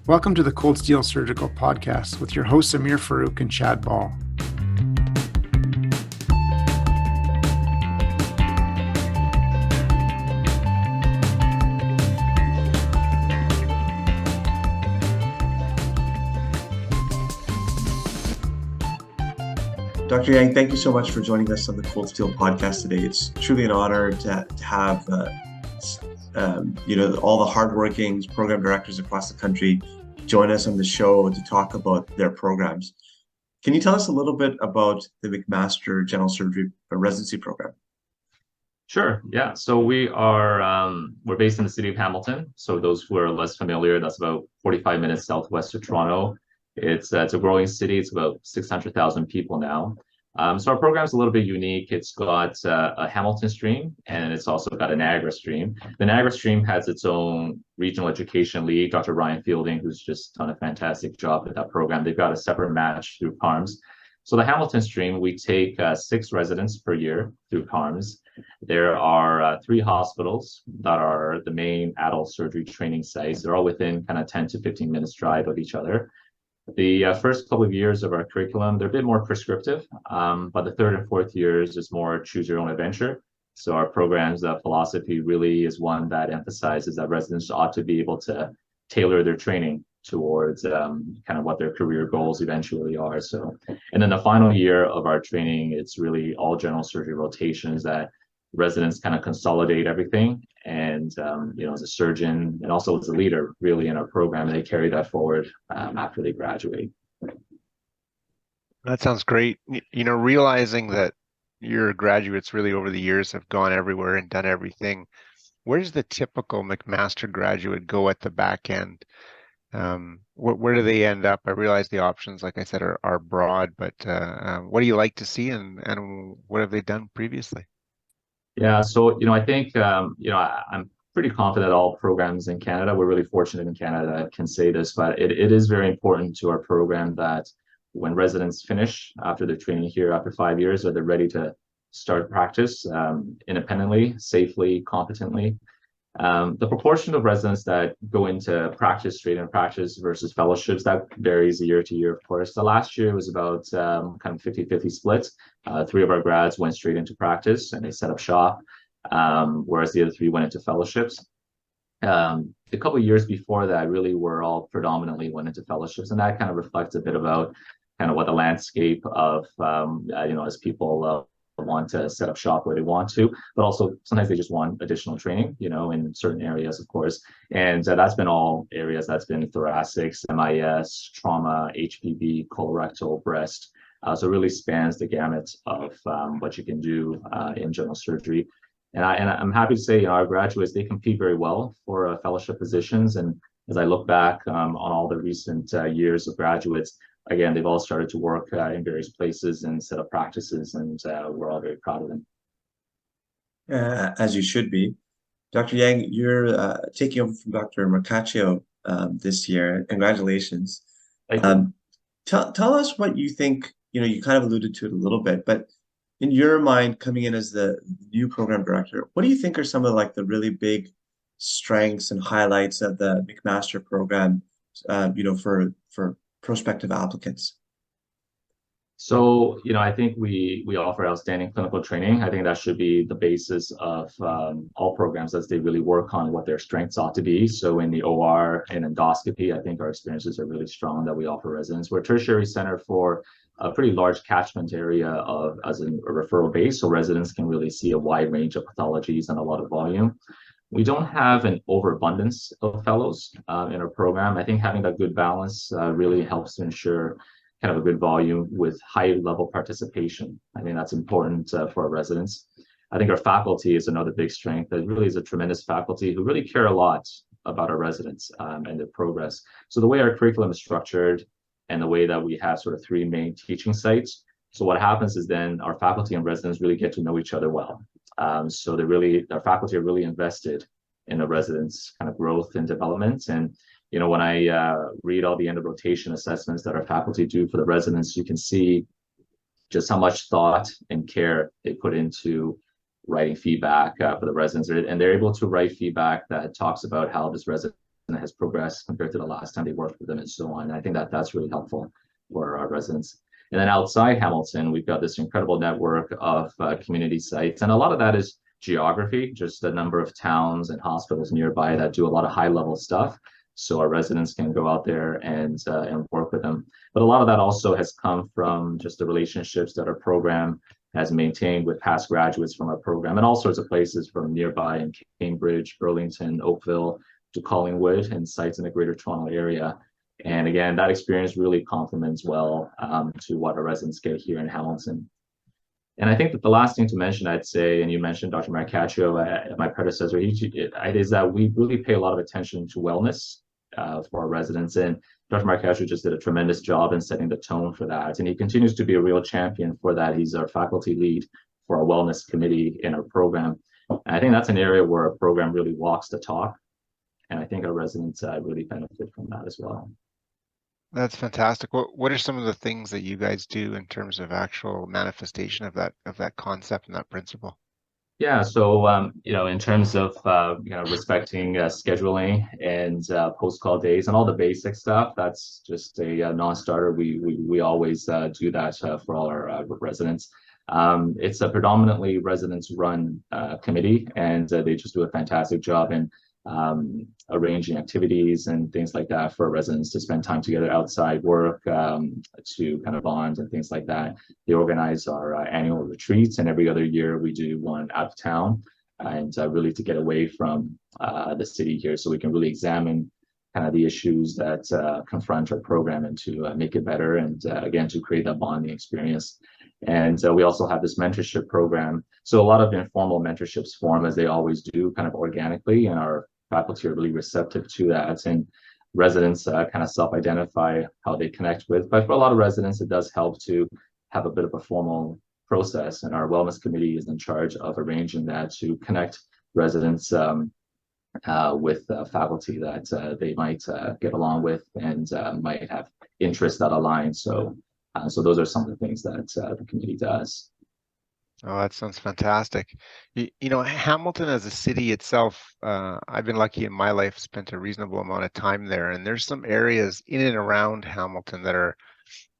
Welcome to the Cold Steel Surgical Podcast with your hosts Amir Farouk and Chad Ball. Dr. Yang, thank you so much for joining us on the Cold Steel podcast today. It's truly an honor to have all the hardworking program directors across the country join us on the show to talk about their programs. Can you tell us a little bit about the McMaster General Surgery Residency program? Sure. Yeah. So we're based in the city of Hamilton. So those who are less familiar, that's about 45 minutes southwest of Toronto. It's a growing city. It's about 600,000 people now. So our program's a little bit unique. It's got a Hamilton stream, and it's also got a Niagara stream. The Niagara stream has its own regional education lead, Dr. Ryan Fielding, who's just done a fantastic job with that program. They've got a separate match through CaRMS. So the Hamilton stream, we take 6 residents per year through CaRMS. There are 3 hospitals that are the main adult surgery training sites. They're all within kind of 10 to 15 minutes drive of each other. The first couple of years of our curriculum, they're a bit more prescriptive, but the 3rd and 4th years is more choose your own adventure. So our program's philosophy really is one that emphasizes that residents ought to be able to tailor their training towards kind of what their career goals eventually are. So, and then the final year of our training, it's really all general surgery rotations that residents kind of consolidate everything. And, as a surgeon and also as a leader really in our program, they carry that forward after they graduate. That sounds great. Realizing that your graduates really over the years have gone everywhere and done everything. Where does the typical McMaster graduate go at the back end? Where do they end up? I realize the options, like I said, are broad, but what do you like to see and what have they done previously? Yeah, so, I think, I'm pretty confident all programs in Canada, we're really fortunate in Canada, can say this, but it is very important to our program that when residents finish after their training here, after 5 years, that they're ready to start practice independently, safely, competently. The proportion of residents that go into practice, straight into practice versus fellowships, that varies year to year, of course. The last year was about kind of 50-50 split. 3 of our grads went straight into practice and they set up shop, whereas the other 3 went into fellowships. A couple of years before that, really, were all predominantly went into fellowships, and that kind of reflects a bit about kind of what the landscape of, as people want to set up shop where they want to, but also sometimes they just want additional training, in certain areas, of course. And that's been all areas. That's been thoracics, MIS, trauma, HPV, colorectal, breast. So it really spans the gamut of what you can do in general surgery. And I'm happy to say, our graduates, they compete very well for fellowship positions. And as I look back on all the recent years of graduates, again, they've all started to work in various places and set up practices, and we're all very proud of them. As you should be. Dr. Yang, you're taking over from Dr. Mercaccio this year. Congratulations. Tell us what you think, you kind of alluded to it a little bit, but in your mind, coming in as the new program director, what do you think are some of the really big strengths and highlights of the McMaster program, for prospective applicants? So, I think we offer outstanding clinical training. I think that should be the basis of all programs as they really work on what their strengths ought to be. So in the OR and endoscopy, I think our experiences are really strong that we offer residents. We're a tertiary center for a pretty large catchment area as a referral base, so residents can really see a wide range of pathologies and a lot of volume. We don't have an overabundance of fellows in our program. I think having that good balance really helps to ensure kind of a good volume with high level participation. I think that's important for our residents. I think our faculty is another big strength. That really is a tremendous faculty who really care a lot about our residents and their progress. So the way our curriculum is structured and the way that we have sort of 3 main teaching sites. So what happens is then our faculty and residents really get to know each other well. So our faculty are really invested in the residents' kind of growth and development. And, when I read all the end of rotation assessments that our faculty do for the residents, you can see just how much thought and care they put into writing feedback for the residents. And they're able to write feedback that talks about how this resident has progressed compared to the last time they worked with them and so on. And I think that that's really helpful for our residents. And then outside Hamilton, we've got this incredible network of community sites. And a lot of that is geography, just the number of towns and hospitals nearby that do a lot of high level stuff. So our residents can go out there and work with them. But a lot of that also has come from just the relationships that our program has maintained with past graduates from our program and all sorts of places from nearby in Cambridge, Burlington, Oakville to Collingwood and sites in the Greater Toronto area. And again, that experience really complements well to what our residents get here in Hamilton. And I think that the last thing to mention, I'd say, and you mentioned Dr. Marcaccio, my predecessor, is that we really pay a lot of attention to wellness for our residents. And Dr. Marcaccio just did a tremendous job in setting the tone for that. And he continues to be a real champion for that. He's our faculty lead for our wellness committee in our program. And I think that's an area where our program really walks the talk. And I think our residents really benefit from that as well. That's fantastic. What are some of the things that you guys do in terms of actual manifestation of that concept and that principle? Yeah, so in terms of respecting scheduling and post-call days and all the basic stuff, that's just a non-starter. We always do that for all our residents. It's a predominantly residents-run committee, and they just do a fantastic job in arranging activities and things like that for residents to spend time together outside work, to kind of bond and things like that. They organize our annual retreats, and every other year we do one out of town, and really to get away from the city here so we can really examine kind of the issues that confront our program and to make it better and again to create that bonding experience. And we also have this mentorship program. So a lot of informal mentorships form as they always do, kind of organically, and our faculty are really receptive to that. And residents kind of self-identify how they connect with. But for a lot of residents, it does help to have a bit of a formal process. And our wellness committee is in charge of arranging that to connect residents with faculty that they might get along with and might have interests that align. So those are some of the things that the committee does. Oh, that sounds fantastic. Hamilton as a city itself, I've been lucky in my life, spent a reasonable amount of time there. And there's some areas in and around Hamilton that are,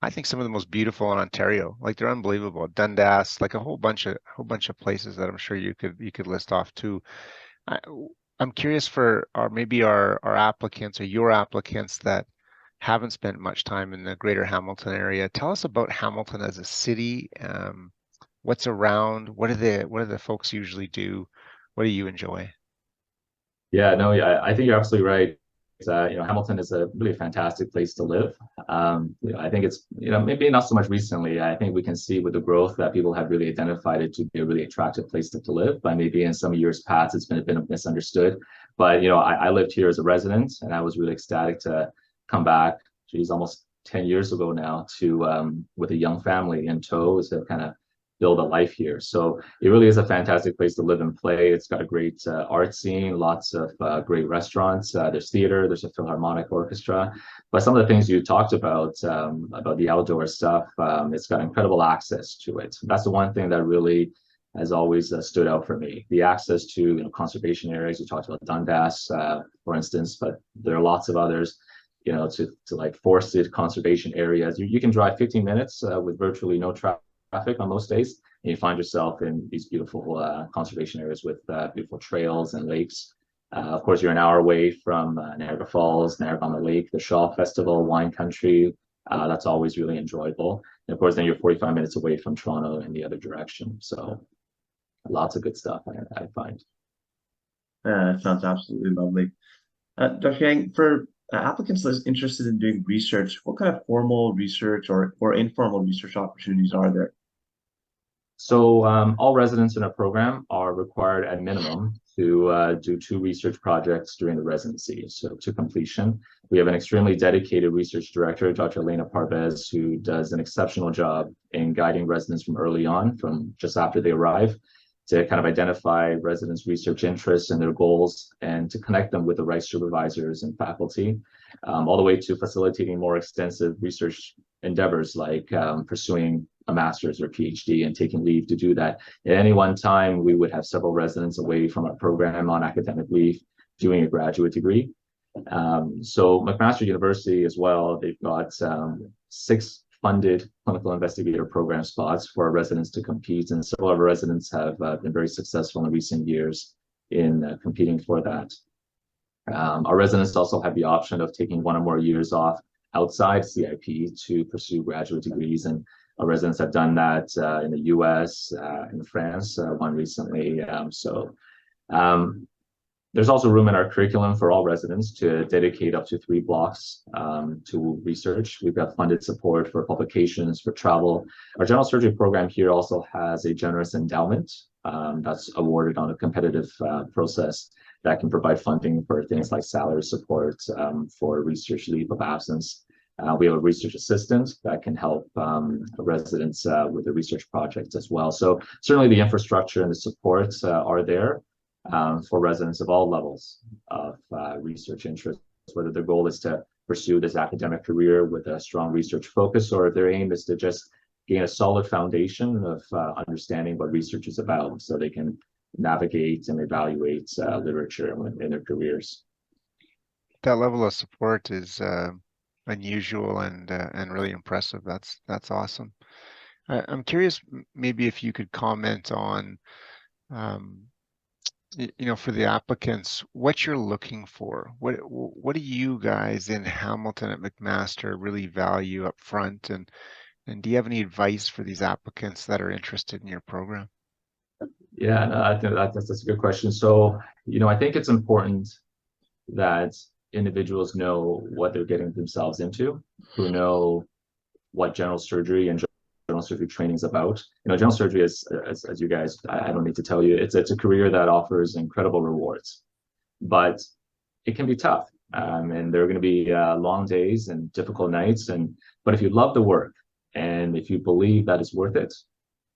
I think, some of the most beautiful in Ontario. Like they're unbelievable. Dundas, like a whole bunch of places that I'm sure you could list off too. I'm curious for our applicants or your applicants that haven't spent much time in the greater Hamilton area. Tell us about Hamilton as a city. What's around? What do the folks usually do? What do you enjoy? Yeah, no, I think you're absolutely right. Hamilton is a really fantastic place to live. I think it's, maybe not so much recently. I think we can see with the growth that people have really identified it to be a really attractive place to live. But maybe in some years past, it's been a bit misunderstood. But, I lived here as a resident, and I was really ecstatic to come back, almost 10 years ago now, to with a young family in tow to kind of build a life here. So it really is a fantastic place to live and play. It's got a great art scene, lots of great restaurants. There's theater, there's a Philharmonic Orchestra. But some of the things you talked about the outdoor stuff, it's got incredible access to it. That's the one thing that really has always stood out for me. The access to conservation areas. You talked about Dundas, for instance, but there are lots of others. To like forested conservation areas. You can drive 15 minutes with virtually no traffic on most days, and you find yourself in these beautiful conservation areas with beautiful trails and lakes. Of course, you're an hour away from Niagara Falls, Niagara-on-the-Lake, the Shaw Festival, wine country. That's always really enjoyable. And of course, then you're 45 minutes away from Toronto in the other direction. So lots of good stuff, I find. That sounds absolutely lovely. Dr. Yang, for applicants interested in doing research, what kind of formal research or informal research opportunities are there? So all residents in our program are required at minimum to do 2 research projects during the residency, so to completion. We have an extremely dedicated research director, Dr. Elena Parvez, who does an exceptional job in guiding residents from early on, from just after they arrive, to kind of identify residents' research interests and their goals and to connect them with the right supervisors and faculty, all the way to facilitating more extensive research endeavors like pursuing a master's or PhD and taking leave to do that. At any one time, we would have several residents away from our program on academic leave doing a graduate degree. So McMaster University as well, they've got 6 funded clinical investigator program spots for our residents to compete, and several of our residents have been very successful in recent years in competing for that. Our residents also have the option of taking 1 or more years off outside CIP to pursue graduate degrees, and our residents have done that in the US, in France, one recently. There's also room in our curriculum for all residents to dedicate up to 3 blocks to research. We've got funded support for publications, for travel. Our general surgery program here also has a generous endowment that's awarded on a competitive process that can provide funding for things like salary support, for research leave of absence. We have a research assistant that can help residents with the research projects as well. So certainly the infrastructure and the supports are there for residents of all levels of research interest, whether their goal is to pursue this academic career with a strong research focus, or if their aim is to just gain a solid foundation of understanding what research is about so they can navigate and evaluate literature in their careers. That level of support is unusual and really impressive. That's awesome. I'm curious, maybe if you could comment on, for the applicants, what you're looking for. What do you guys in Hamilton at McMaster really value up front, and do you have any advice for these applicants that are interested in your program? Yeah, no, I think that's a good question. So, I think it's important that individuals know what they're getting themselves into, who know what general surgery and general surgery training is about. General surgery is, as you guys, I don't need to tell you, it's a career that offers incredible rewards, but it can be tough. And there are going to be long days and difficult nights. But if you love the work and if you believe that it's worth it,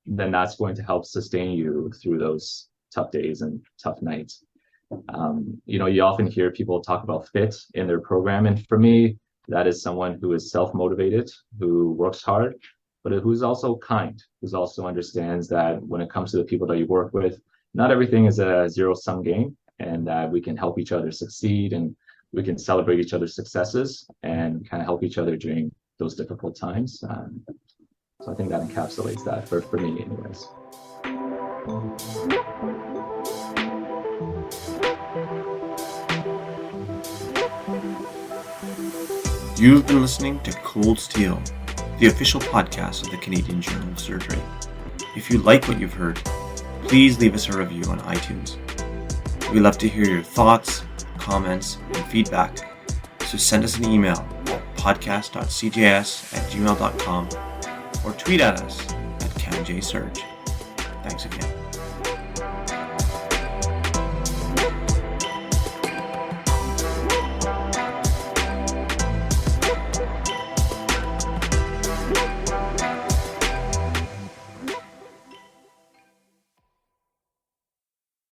then that's going to help sustain you through those tough days and tough nights. You often hear people talk about fit in their program. And for me, that is someone who is self-motivated, who works hard, but who's also kind, who also understands that when it comes to the people that you work with, not everything is a zero-sum game, and that we can help each other succeed, and we can celebrate each other's successes and kind of help each other during those difficult times. So I think that encapsulates that for me anyways. You've been listening to Cold Steel, the official podcast of the Canadian Journal of Surgery. If you like what you've heard, please leave us a review on iTunes. We'd love to hear your thoughts, comments, and feedback, so send us an email at podcast.cjs@gmail.com or tweet at us at CamJSurge. Thanks again.